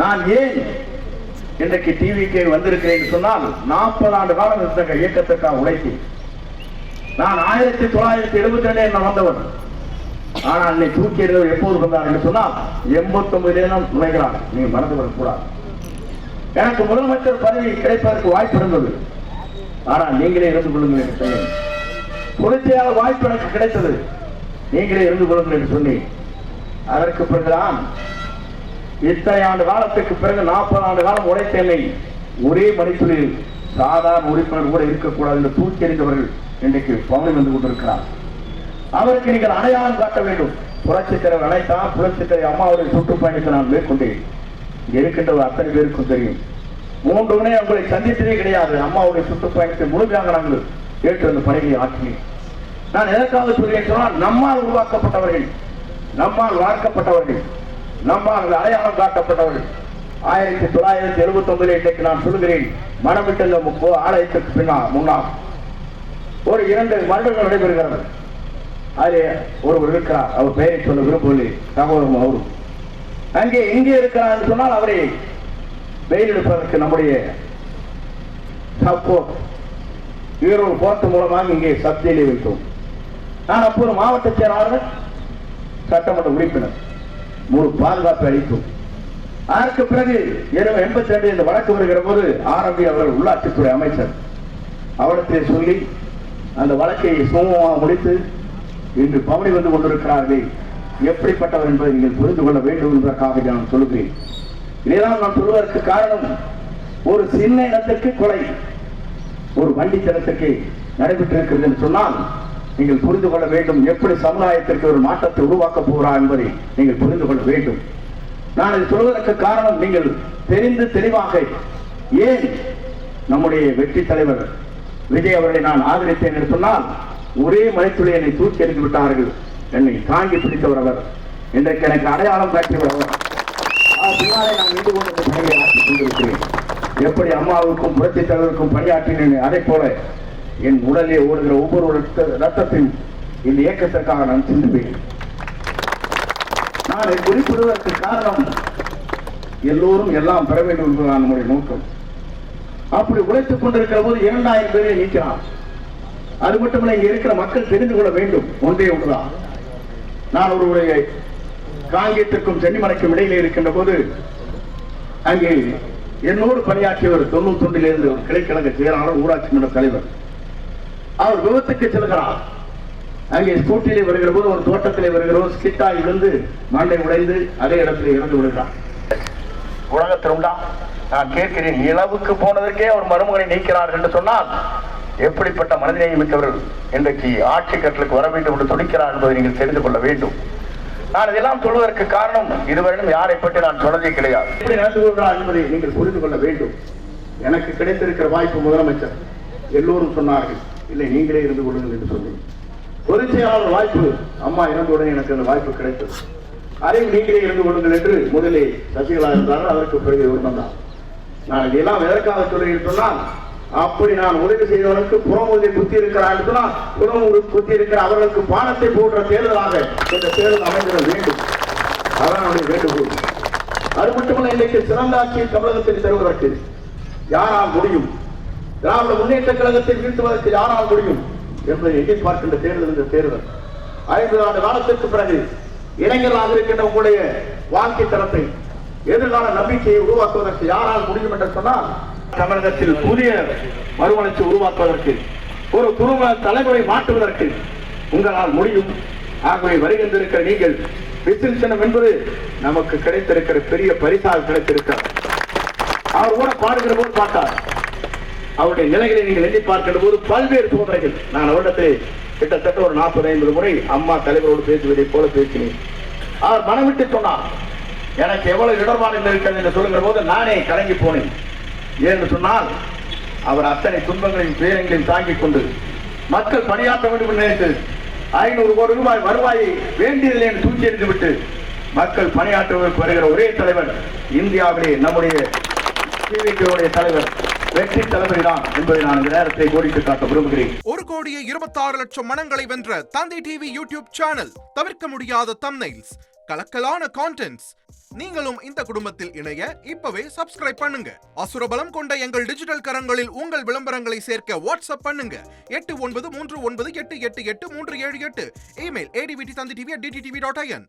நான் ஏன் இன்றைக்கு டிவிக்கு வந்திருக்கிறேன் சொன்னால் 40 ஆண்டு காலம் இந்த இயக்கத்திற்காக உழைத்தேன். நான் 1972 என்ன வந்தவன். ஆனால் என்னை தூக்கி எறிந்தவர் எப்போது வந்தார் என்று சொன்னால் 89 நுழைகிறார். நீ மறந்து வரக்கூடாது. எனக்கு முதலமைச்சர் பதவி கிடைப்பதற்கு வாய்ப்பு இருந்தது. ஆனால் நீங்களே இருந்து கொள்ளுங்கள் என்று சொன்னேன். பொதுச்செயலாளர் வாய்ப்பு எனக்கு கிடைத்தது. நீங்களே இருந்து கொள்ளுங்கள் என்று சொன்னேன். அதற்கு பிறகுதான் இத்தனை ஆண்டு காலத்துக்கு பிறகு 40 ஆண்டு காலம் உழைத்தேனை ஒரே மணித்துறையில் சாதாரண உறுப்பினர் கூட இருக்கக்கூடாது என்று தூக்கி எறிந்தவர்கள் இன்றைக்கு பவனி வந்து கொண்டிருக்கிறார். அவருக்கு நீங்கள் அடையாளம் காட்ட வேண்டும். புரட்சித் தலைவர் அனைத்தான் புரட்சித் தலைவர் அம்மாவுடைய சுற்றுப்பயணத்தை நான் மேற்கொண்டேன். இங்கே இருக்கின்ற அத்தனை பேருக்கும் தெரியும். 3 முறை உங்களை சந்தித்ததே கிடையாது. அம்மாவுடைய சுற்றுப்பயணத்தை முழுமையாக நாங்கள் ஏற்று அந்த பணிகளை ஆற்றினேன். நான் எதற்காக சொல்கிறேன் சொன்னால் நம்மால் உருவாக்கப்பட்டவர்கள், நம்மால் வளர்க்கப்பட்டவர்கள், நம்மால் அடையாளம் காட்டப்பட்டவர்கள். 1979 இன்றைக்கு நான் சொல்கிறேன், மணமிட்ட ஆலயத்திற்கு முன்னால் ஒரு 2 வருடங்கள் நடைபெறுகிறது. அதிலே ஒருவர் இருக்கிறார். அவர் பெயரை சொல்ல விரும்பவில்லை. சகோதரம் அவரும் அங்கே எங்கே இருக்கிறார் என்று சொன்னால் அவரை வெயில் எடுப்பதற்கு நம்முடைய சப்போர்ட் ஈரோடு போர்ட் மூலமாக இங்கே சப்ஜெயிலே வைத்தோம். நான் அப்போது மாவட்ட செயலாளர், சட்டமன்ற உறுப்பினர், முழு பாதுகாப்பு அளித்தோம். அதற்கு பிறகு 82 இந்த வழக்கு வருகிற போது ஆரம்பி அவர்கள் உள்ளாட்சித்துறை அமைச்சர் அவரிடத்தை சொல்லி அந்த வழக்கை சுமூகமாக முடித்து இன்று பவனி வந்து கொண்டிருக்கிறார்கள். எப்படிப்பட்டவர் என்பதை நீங்கள் புரிந்து கொள்ள வேண்டும் என்பதற்காக நான் சொல்லுகிறேன். இதைதான் நான் சொல்வதற்கு காரணம், ஒரு சின்ன இடத்திற்கு கொலை ஒரு வண்டி தரத்திற்கு நடைபெற்றிருக்கிறது என்று சொன்னால் நீங்கள் புரிந்து கொள்ள வேண்டும் எப்படி சமுதாயத்திற்கு ஒரு மாற்றத்தை உருவாக்க போகிறார் என்பதை நீங்கள் புரிந்து கொள்ள வேண்டும். நான் இதை சொல்வதற்கு காரணம், நீங்கள் தெரிந்து தெளிவாக ஏன் நம்முடைய வெற்றி தலைவர் விஜய் அவர்களை நான் ஆதரித்தேன் என்று சொன்னால், ஒரே மலைத்துளை என்னை தூக்கி எறிந்து விட்டார்கள். என்னை தாங்கி பிடித்தவர் அவர். இன்றைக்கு எனக்கு அடையாளம் காட்டியவர் அவர். பின்னாலே நான் இருந்து கொண்டு பணியை ஆற்றிக் கொண்டிருக்கிறேன். எப்படி அம்மாவுக்கும் புரட்சித் தலைவருக்கும் பணியாற்றினேன், அதே போல என் உடலே ஓடுகிற ஒவ்வொரு ரத்தத்தையும் இந்த இயக்கத்திற்காக நான் சிந்துவேன். நான் இதை குறிப்பிடுவதற்கு காரணம், எல்லோரும் எல்லாம் பெற வேண்டும் என்பதுதான் நம்முடைய நோக்கம். அப்படி உழைத்துக் கொண்டிருக்கிற போது 2000 பேரை நீக்கிறான். அது மட்டுமல்ல, இங்க இருக்கிற மக்கள் தெரிந்து கொள்ள வேண்டும் ஒன்றே ஒன்றுதான். நான் ஒருவருடைய காங்கேயத்திற்கும் சென்னிமலைக்கும் இடையிலே இருக்கின்ற போது அங்கே என்னோடு பணியாற்றியவர் 91 ஒரு கிளைக்கழக செயலாளர், ஊராட்சி மன்ற தலைவர். அவர் விபத்துக்கு செல்கிறார். அங்கே ஸ்கூட்டிலே வருகிற போது ஒரு தோட்டத்திலே வருகிற போது ஸ்கிட்டா இருந்து மண்டை உடைந்து அதே இடத்துல இறந்து விடுகிறார். உலகத்தில் உண்டா? நான் கேட்கிறேன், இளவுக்கு போனதற்கே ஒரு மருமகனை நீக்கிறார்கள் என்று சொன்னால் எப்படிப்பட்ட மனதினை மிக்கவர்கள் இன்றைக்கு ஆட்சி கட்டலுக்கு வர வேண்டும் என்று துடிக்கிறார் என்பதை நீங்கள் தெரிந்து கொள்ள வேண்டும். நான் இதெல்லாம் சொல்வதற்கு காரணம், இதுவரையிலும் யாரை பற்றி நான் சொன்னதே கிடையாது. எப்படி நடந்து கொள்கிறார் என்பதை நீங்கள் புரிந்து கொள்ள வேண்டும். எனக்கு கிடைத்திருக்கிற வாய்ப்பு முதலமைச்சர் எல்லோரும் சொன்னார்கள், இல்லை நீங்களே இருந்து கொள்ளுங்கள் என்று சொன்னேன். பொதுச்செயலாளர் வாய்ப்பு அம்மா இறந்தவுடன் எனக்கு அந்த வாய்ப்பு கிடைத்தது. அதையும் நீங்களே இருந்து கொள்ளுங்கள் என்று முதலே சசிகலா இருந்தார்கள். அதற்கு பிறகு தான் நான் இதெல்லாம் எதற்காக சொல்கிறேன் சொன்னால், அப்படி நான் உதவி செய்தவர்களுக்கு புறமுதலை குத்தி இருக்கிறார் சொன்னால் புறம் குத்தி இருக்கிற அவர்களுக்கு பானத்தை போன்ற தேர்தலாக இந்த தேர்தல் அமைந்திட வேண்டும். அவனுடைய வேண்டுகோள். அது மட்டுமல்ல, இன்றைக்கு சிறந்த ஆட்சியை தமிழகத்தில் தருவதற்கு யாரால் முடியும், திராவிட முன்னேற்ற கழகத்தை வீழ்த்துவதற்கு யாரால் முடியும் என்பதை எண்ணி பார்க்கின்ற தேர்தல் இந்த தேர்தல். 50 ஆண்டு காலத்திற்கு பிறகு இளைஞர்களாக இருக்கின்ற உங்களுடைய வாழ்க்கை தரத்தை, எதிர்கால நம்பிக்கையை உருவாக்குவதற்கு யாரால் முடியும் என்று சொன்னால், தமிழகத்தில் புதிய மறுமலர்ச்சி உருவாக்குவதற்கு, ஒரு குடும்ப தலைமுறை மாற்றுவதற்கு உங்களால் முடியும். ஆகவே வருகின்றிருக்கிற நீங்கள் விசில் சின்னம் என்பது நமக்கு கிடைத்திருக்கிற பெரிய பரிசாக கிடைத்திருக்கிறார். அவர் கூட பாடுகிற போது பார்த்தார். அவருடைய நிலைகளை நீங்கள் எண்ணி பார்க்கின்ற போது பல்வேறு சோதனைகள். நான் அவரிடத்தில் கிட்டத்தட்ட ஒரு 40-50 முறை அம்மா தலைவரோடு பேசுவதை போல பேசினேன். அவர் மனமிட்டு சொன்னார், எனக்கு எவ்வளவு இடர்பாடுகள் இருக்கிறது என்று சொல்லுகிற போது நானே கலங்கி போனேன். ஏன்னு சொன்னால், அவர் அத்தனை துன்பங்களையும் பேரங்களையும் தாங்கிக் கொண்டு மக்கள் பணியாற்ற வேண்டும் என்று நினைத்து 500 கோடி ரூபாய் வருவாயை வேண்டியதில்லை என்று தூக்கி எறிந்துவிட்டு மக்கள் பணியாற்றுவதற்கு வருகிற ஒரே தலைவர் இந்தியாவிலே நம்முடைய தலைவர் வெற்றி தலைமை தான் என்பதை நான் இந்த நேரத்தை கோடிட்டு காட்ட விரும்புகிறேன். 1,26,00,000 மனங்களை வென்ற தந்தை டிவி யூடியூப் சேனல். தவிர்க்க முடியாத தம்ப்நெயில்ஸ், கலக்கலான கான்டென்ட்ஸ், நீங்களும் இந்த குடும்பத்தில் இணைய இப்பவே சப்ஸ்கிரைப் பண்ணுங்க. அசுரபலம் கொண்ட எங்கள் டிஜிட்டல் கரங்களில் உங்கள் விளம்பரங்களை சேர்க்க வாட்ஸ்அப் பண்ணுங்க. 8939888838. Email advtv@dttv.in.